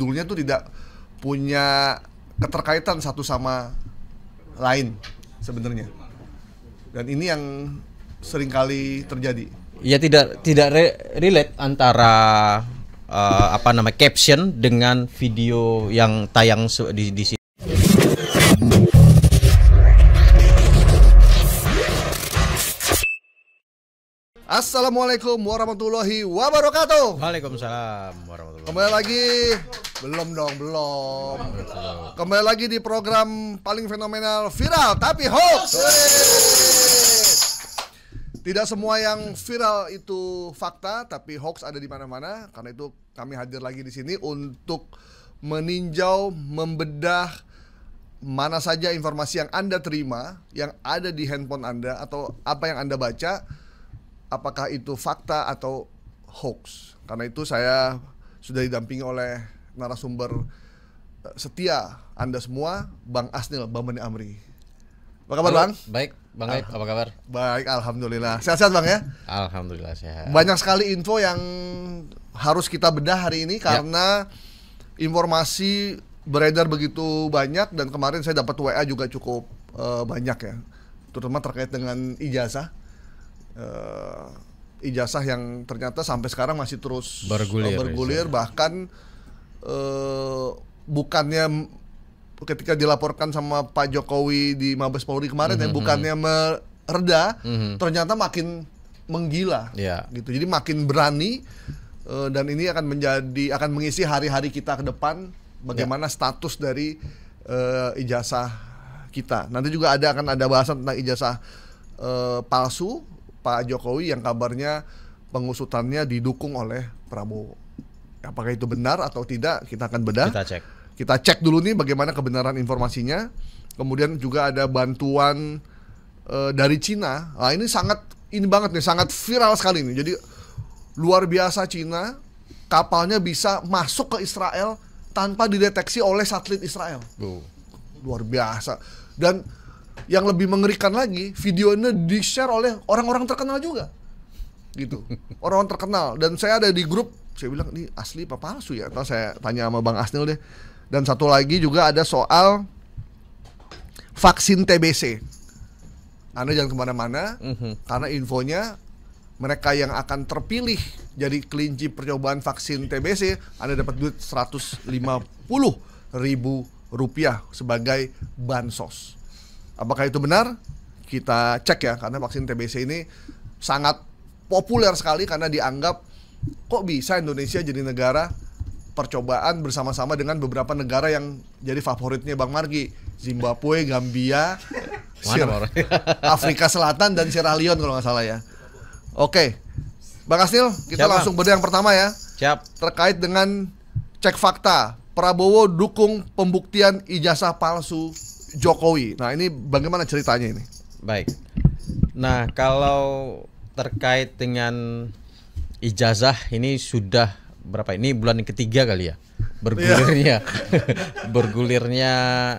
dulunya tuh tidak punya keterkaitan satu sama lain sebenarnya. Dan ini yang seringkali terjadi. Ya tidak relate antara caption dengan video yang tayang di sini. Assalamualaikum warahmatullahi wabarakatuh. Waalaikumsalam warahmatullahi wabarakatuh. Kembali lagi, belum. Kembali lagi di program paling fenomenal, viral tapi hoax. Tidak semua yang viral itu fakta, tapi hoax ada di mana-mana. Karena itu kami hadir lagi di sini untuk meninjau, membedah mana saja informasi yang Anda terima, yang ada di handphone Anda atau apa yang Anda baca. Apakah itu fakta atau hoax? Karena itu saya sudah didampingi oleh narasumber setia Anda semua, Bang Asnil Bambani Amri. Apa kabar, Bang? Baik, Bang Aib, apa kabar? Baik, alhamdulillah. Sehat-sehat, Bang ya? Alhamdulillah sehat. Banyak sekali info yang harus kita bedah hari ini karena informasi beredar begitu banyak, dan kemarin saya dapat WA juga cukup banyak ya, terutama terkait dengan ijazah. Ijazah yang ternyata sampai sekarang masih terus bergulir bahkan bukannya ketika dilaporkan sama Pak Jokowi di Mabes Polri kemarin bukannya mereda, ternyata makin menggila gitu. Jadi makin berani, dan ini akan mengisi hari-hari kita ke depan, bagaimana status dari ijazah kita. Nanti juga akan ada bahasan tentang ijazah palsu Pak Jokowi yang kabarnya pengusutannya didukung oleh Prabowo. Apakah itu benar atau tidak, kita akan bedah. Kita cek dulu nih bagaimana kebenaran informasinya. Kemudian juga ada bantuan dari Cina. Nah, ini sangat viral sekali nih. Jadi luar biasa, Cina kapalnya bisa masuk ke Israel tanpa dideteksi oleh satelit Israel. Luar biasa. Dan yang lebih mengerikan lagi, videonya di-share oleh orang-orang terkenal juga, gitu. Orang-orang terkenal. Dan saya ada di grup, saya bilang ini asli apa palsu ya? Atau saya tanya sama Bang Asnil deh. Dan satu lagi juga ada soal vaksin TBC. Anda jangan kemana-mana, karena infonya mereka yang akan terpilih jadi kelinci percobaan vaksin TBC, Anda dapat duit Rp150.000 sebagai bansos. Apakah itu benar? Kita cek ya, karena vaksin TBC ini sangat populer sekali karena dianggap kok bisa Indonesia jadi negara percobaan bersama-sama dengan beberapa negara yang jadi favoritnya Bang Margi, Zimbabwe, Gambia, Afrika Selatan, dan Sierra Leone kalau nggak salah ya. Oke, Bang Asnil, kita langsung bedah yang pertama ya. Siap. Terkait dengan cek fakta, Prabowo dukung pembuktian ijazah palsu Jokowi. Nah, ini bagaimana ceritanya ini? Baik. Nah, kalau terkait dengan ijazah ini sudah berapa? Ini bulan ketiga kali ya bergulirnya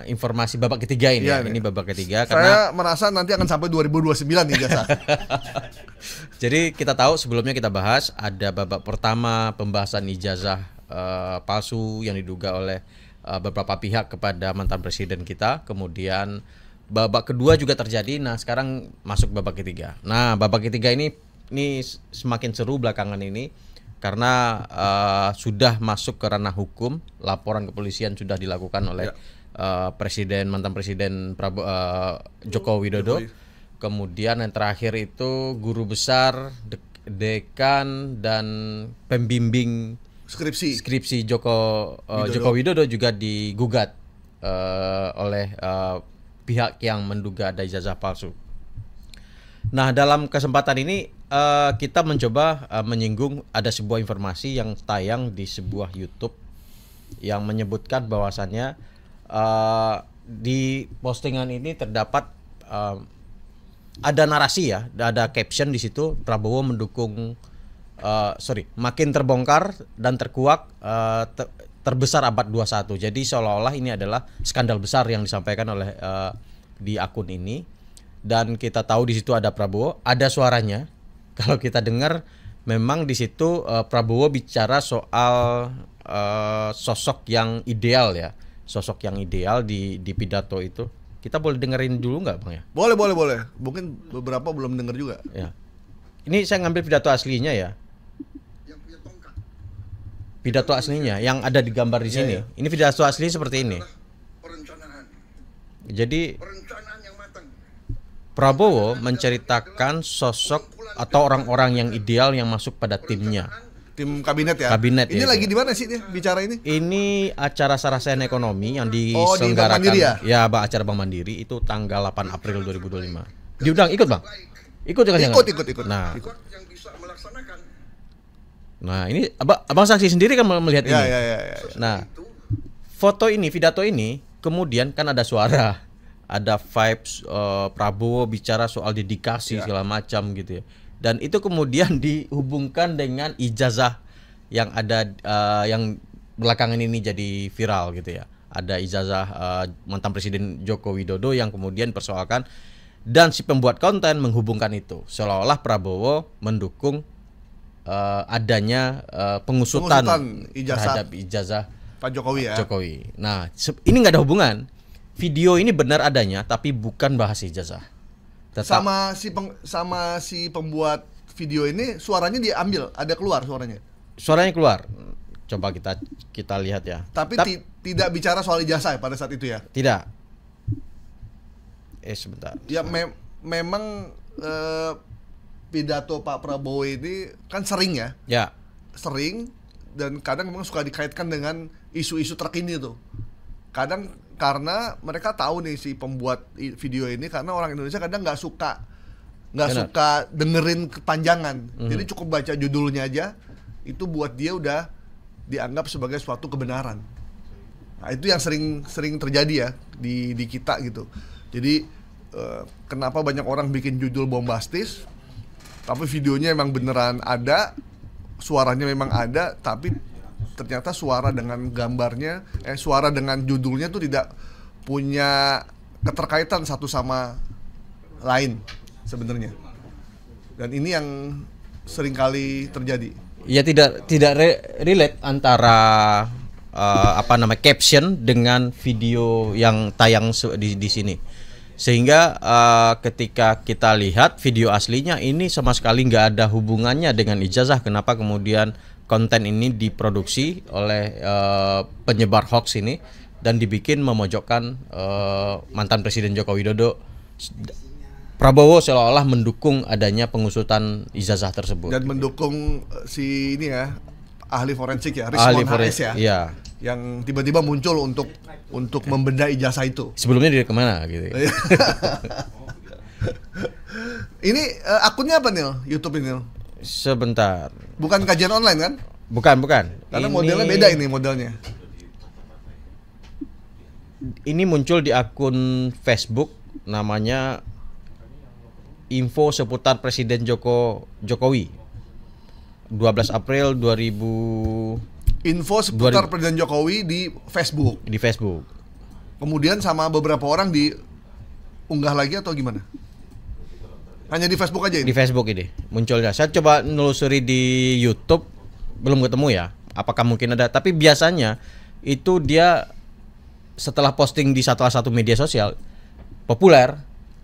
informasi babak ketiga ini. Ini babak ketiga. Saya merasa nanti akan sampai 2029 ijazah. Jadi kita tahu sebelumnya kita bahas ada babak pertama pembahasan ijazah palsu yang diduga oleh beberapa pihak kepada mantan presiden kita. Kemudian babak kedua juga terjadi. Nah, sekarang masuk babak ketiga. Nah, babak ketiga ini semakin seru belakangan ini karena sudah masuk ke ranah hukum. Laporan kepolisian sudah dilakukan oleh mantan presiden Joko Widodo. Kemudian yang terakhir itu guru besar, dekan, dan pembimbing skripsi Joko Widodo juga digugat oleh pihak yang menduga ada ijazah palsu. Nah, dalam kesempatan ini kita mencoba menyinggung ada sebuah informasi yang tayang di sebuah YouTube yang menyebutkan bahwasannya di postingan ini terdapat ada narasi ya, ada caption di situ, Prabowo mendukung makin terbongkar dan terkuak terbesar abad 21. Jadi seolah-olah ini adalah skandal besar yang disampaikan oleh di akun ini. Dan kita tahu di situ ada Prabowo, ada suaranya. Kalau kita dengar memang di situ Prabowo bicara soal sosok yang ideal ya, sosok yang ideal di pidato itu. Kita boleh dengerin dulu nggak Bang ya? Boleh. Mungkin beberapa belum denger juga. Ya. Ini saya ngambil pidato aslinya ya. Pidato aslinya yang ada di gambar di sini. Ya. Ini pidato asli seperti ini. Jadi Prabowo menceritakan sosok atau orang-orang yang ideal yang masuk pada timnya. Tim kabinet ya. Kabinet. Ini lagi di mana sih dia bicara ini? Ini acara Sarasen Ekonomi yang diselenggarakan. Di Bank Mandiri ya? Bang, acara Bank Mandiri itu tanggal 8 April 2025. Diundang ikut Bang? Ikut. Nah. Nah, ini Abang saksi sendiri kan melihat ini. Ya. Nah, foto ini, pidato ini, kemudian kan ada suara, ada vibes Prabowo bicara soal dedikasi segala macam gitu ya. Dan itu kemudian dihubungkan dengan ijazah yang ada yang belakangan ini jadi viral gitu ya. Ada ijazah mantan Presiden Joko Widodo yang kemudian persoalkan, dan si pembuat konten menghubungkan itu seolah-olah Prabowo mendukung adanya pengusutan terhadap ijazah Pak Jokowi ya. Jokowi. Nah, ini nggak ada hubungan. Video ini benar adanya, tapi bukan bahas ijazah. Tetap. Sama si pembuat video ini suaranya diambil, ada keluar suaranya. Suaranya keluar. Coba kita lihat ya. Tapi tidak bicara soal ijazah pada saat itu ya. Tidak. Sebentar. Ya memang pidato Pak Prabowo ini kan sering ya. Ya. Sering dan kadang memang suka dikaitkan dengan isu-isu terkini tuh. Kadang karena mereka tahu nih si pembuat video ini, karena orang Indonesia kadang nggak suka dengerin kepanjangan. Jadi cukup baca judulnya aja, itu buat dia udah dianggap sebagai suatu kebenaran. Nah, itu yang sering terjadi ya di kita gitu. Jadi kenapa banyak orang bikin judul bombastis, tapi videonya emang beneran ada, suaranya memang ada, tapi ternyata suara dengan gambarnya, suara dengan judulnya tuh tidak punya keterkaitan satu sama lain sebenarnya. Dan ini yang seringkali terjadi. Ya tidak relate antara caption dengan video yang tayang di sini. Sehingga ketika kita lihat video aslinya ini sama sekali nggak ada hubungannya dengan ijazah. Kenapa kemudian konten ini diproduksi oleh penyebar hoax ini dan dibikin memojokkan mantan Presiden Joko Widodo. Prabowo seolah-olah mendukung adanya pengusutan ijazah tersebut. Dan mendukung si ini ya, ahli forensik ya, Rizwan HS ya. Iya. Yang tiba-tiba muncul untuk membedah ijazah itu. Sebelumnya dia kemana gitu. Ini akunnya apa Nil? YouTube ini Nil? Sebentar. Bukan kajian online kan? Bukan. Karena modelnya beda ini modelnya. Ini muncul di akun Facebook namanya Info Seputar Presiden Jokowi. 12 April 2000. Info seputar Presiden Jokowi di Facebook. Di Facebook. Kemudian sama beberapa orang diunggah lagi atau gimana? Hanya di Facebook aja ini? Di Facebook ini munculnya. Saya coba nelusuri di YouTube, belum ketemu ya. Apakah mungkin ada? Tapi biasanya itu dia setelah posting di salah satu media sosial populer,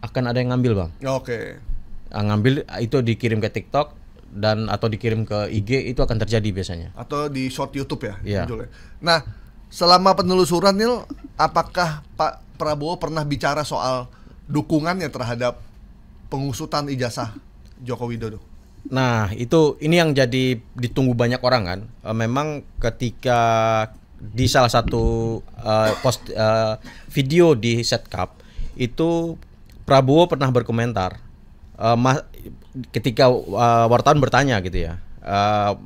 akan ada yang ngambil Bang. Oke. Ngambil itu dikirim ke TikTok dan atau dikirim ke IG, itu akan terjadi biasanya. Atau di short YouTube ya. Iya. Nah, selama penelusuran Nil, apakah Pak Prabowo pernah bicara soal dukungannya terhadap pengusutan ijazah Joko Widodo? Nah, ini yang jadi ditunggu banyak orang kan. Memang ketika di salah satu video di Setcap itu Prabowo pernah berkomentar ketika wartawan bertanya gitu ya.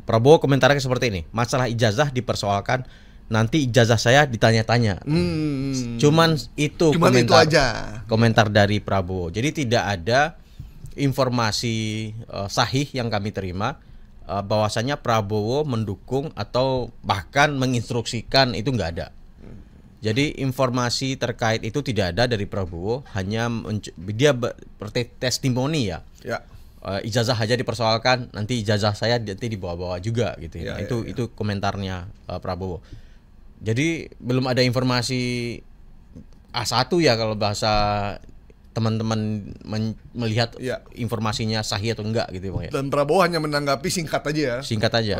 Prabowo komentarnya seperti ini, masalah ijazah dipersoalkan, nanti ijazah saya ditanya-tanya. Cuman itu komentar dari Prabowo. Jadi tidak ada informasi sahih yang kami terima bahwasanya Prabowo mendukung atau bahkan menginstruksikan, itu nggak ada. Jadi informasi terkait itu tidak ada dari Prabowo, hanya dia testimoni ya. ijazah aja dipersoalkan, nanti ijazah saya nanti dibawa-bawa juga gitu. Itu komentarnya Prabowo. Jadi belum ada informasi A1 ya kalau bahasa teman-teman melihat informasinya sahih atau enggak gitu Bang ya. Dan Prabowo hanya menanggapi singkat aja ya. Singkat aja.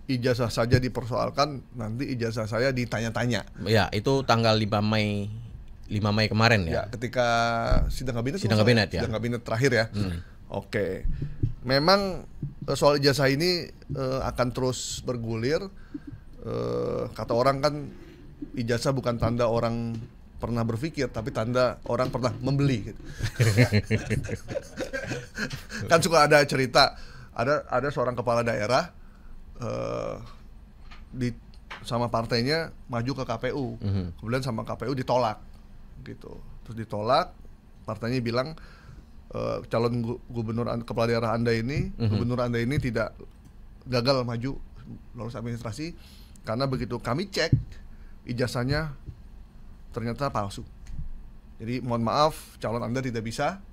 Ijazah saja dipersoalkan, nanti ijazah saya ditanya-tanya. Ya, itu tanggal 5 Mei kemarin ya. Ya, ketika sidang kabinet. Sidang kabinet terakhir ya. Oke. Memang soal ijazah ini akan terus bergulir. Kata orang kan ijazah bukan tanda orang pernah berpikir, tapi tanda orang pernah membeli gitu. Kan suka ada cerita, ada seorang kepala daerah sama partainya maju ke KPU, kemudian sama KPU ditolak gitu. Terus ditolak, partainya bilang calon gubernur kepala daerah Anda ini, gubernur Anda ini tidak gagal maju lolos administrasi karena begitu kami cek ijazahnya ternyata palsu. Jadi mohon maaf, calon Anda tidak bisa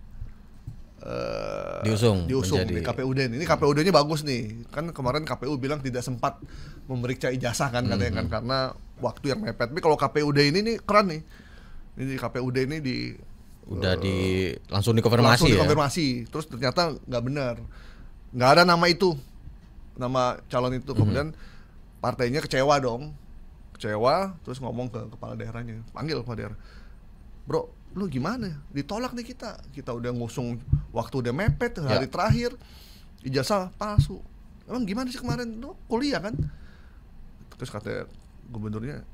diusung di KPUD. Ini KPUD-nya bagus nih. Kan kemarin KPU bilang tidak sempat memeriksa ijazah kan katanya kan karena waktu yang mepet. Tapi kalau KPUD ini nih keren nih. Ini KPUD ini langsung dikonfirmasi. Terus ternyata nggak benar. Nggak ada nama itu. Nama calon itu. Kemudian partainya kecewa dong. Terus ngomong ke kepala daerahnya, panggil kepala daerah, bro, lu gimana? Ditolak nih kita udah ngusung, waktu udah mepet, hari terakhir, ijazah palsu. Emang gimana sih kemarin? Lu kuliah kan? Terus kata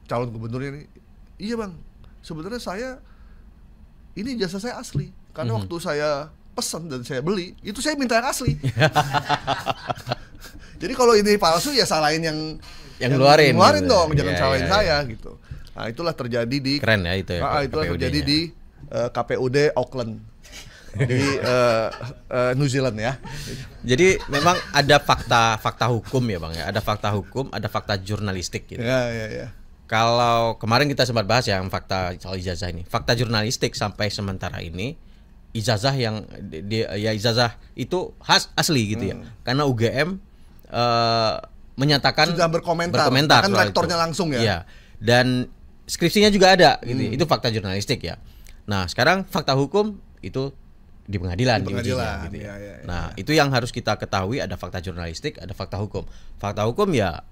calon gubernurnya nih, iya bang, sebenarnya ini ijazah saya asli, karena waktu saya pesan dan saya beli, itu saya minta yang asli. Jadi kalau ini palsu ya salahin yang ngeluarin gitu dong, jangan salahin saya gitu. Nah, itulah terjadi di keren ya itu ya. Itulah terjadi di KPUD Auckland di New Zealand ya. Jadi memang ada fakta hukum ya Bang ya. Ada fakta hukum, ada fakta jurnalistik gitu. Ya. Kalau kemarin kita sempat bahas yang fakta soal ijazah ini. Fakta jurnalistik sampai sementara ini ijazah yang ijazah itu asli gitu ya. Karena UGM menyatakan sudah berkomentar kan rektornya langsung ya. Iya. Dan skripsinya juga ada gitu. Itu fakta jurnalistik ya. Nah, sekarang fakta hukum itu di pengadilan gitu ya. Nah, itu yang harus kita ketahui, ada fakta jurnalistik, ada fakta hukum. Fakta hukum ya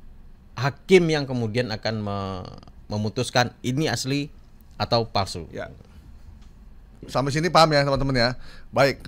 hakim yang kemudian akan memutuskan ini asli atau palsu. Ya. Sampai sini paham ya teman-teman ya. Baik.